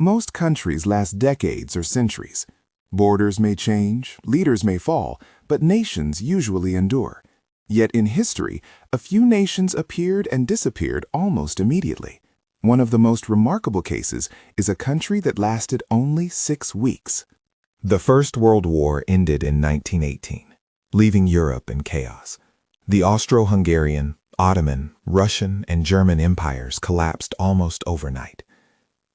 Most countries last decades or centuries. Borders may change, leaders may fall, but nations usually endure. Yet in history, a few nations appeared and disappeared almost immediately. One of the most remarkable cases is a country that lasted only 6 weeks. The First World War ended in 1918, leaving Europe in chaos. The Austro-Hungarian, Ottoman, Russian, and German empires collapsed almost overnight.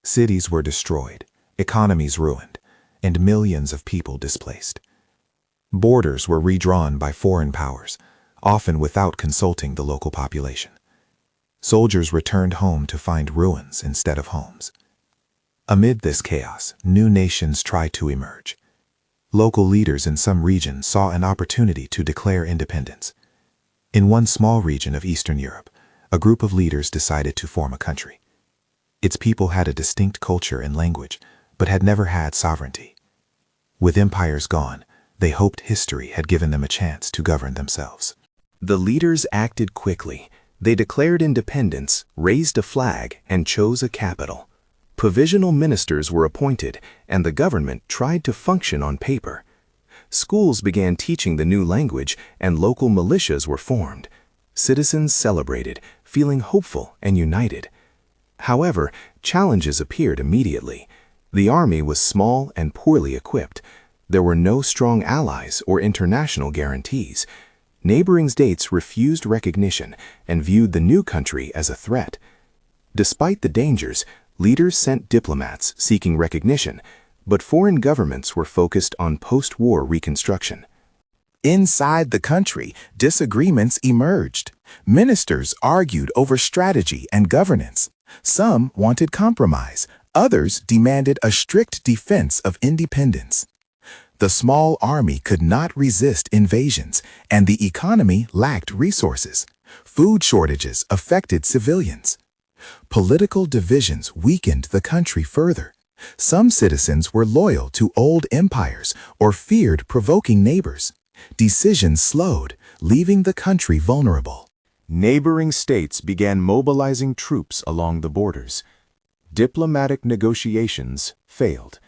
Cities were destroyed, economies ruined, and millions of people displaced. Borders were redrawn by foreign powers, often without consulting the local population. Soldiers returned home to find ruins instead of homes. Amid this chaos, new nations tried to emerge. Local leaders in some regions saw an opportunity to declare independence. In one small region of Eastern Europe, a group of leaders decided to form a country. Its people had a distinct culture and language, but had never had sovereignty. With empires gone, they hoped history had given them a chance to govern themselves. The leaders acted quickly. They declared independence, raised a flag, and chose a capital. Provisional ministers were appointed, and the government tried to function on paper. Schools began teaching the new language, and local militias were formed. Citizens celebrated, feeling hopeful and united. However, challenges appeared immediately. The army was small and poorly equipped. There were no strong allies or international guarantees. Neighboring states refused recognition and viewed the new country as a threat. Despite the dangers, leaders sent diplomats seeking recognition, but foreign governments were focused on post-war reconstruction. Inside the country, disagreements emerged. Ministers argued over strategy and governance. Some wanted compromise, others demanded a strict defense of independence. The small army could not resist invasions, and the economy lacked resources. Food shortages affected civilians. Political divisions weakened the country further. Some citizens were loyal to old empires or feared provoking neighbors. Decisions slowed, leaving the country vulnerable. Neighboring states began mobilizing troops along the borders. Diplomatic negotiations failed.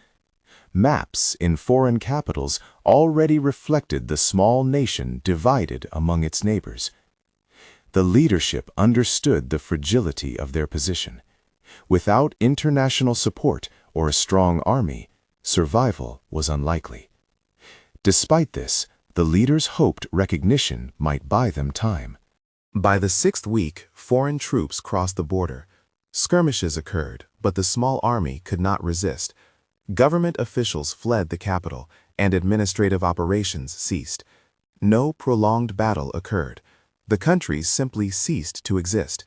Maps in foreign capitals already reflected the small nation divided among its neighbors. The leadership understood the fragility of their position. Without international support or a strong army, survival was unlikely. Despite this, the leaders hoped recognition might buy them time. By the 6th week, foreign troops crossed the border. Skirmishes occurred, but the small army could not resist. Government officials fled the capital, and administrative operations ceased. No prolonged battle occurred. The country simply ceased to exist.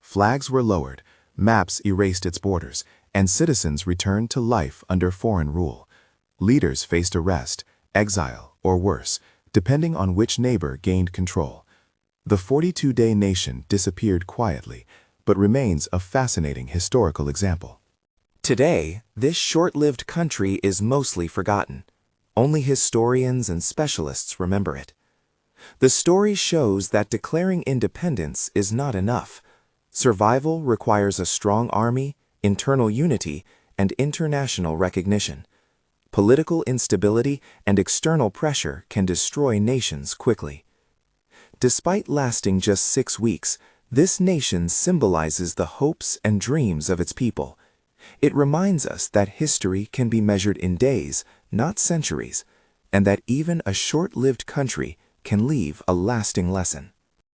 Flags were lowered, maps erased its borders, and citizens returned to life under foreign rule. Leaders faced arrest, exile, or worse, depending on which neighbor gained control. The 42-day nation disappeared quietly, but remains a fascinating historical example. Today, this short-lived country is mostly forgotten. Only historians and specialists remember it. The story shows that declaring independence is not enough. Survival requires a strong army, internal unity, and international recognition. Political instability and external pressure can destroy nations quickly. Despite lasting just 6 weeks, this nation symbolizes the hopes and dreams of its people. It reminds us that history can be measured in days, not centuries, and that even a short-lived country can leave a lasting lesson.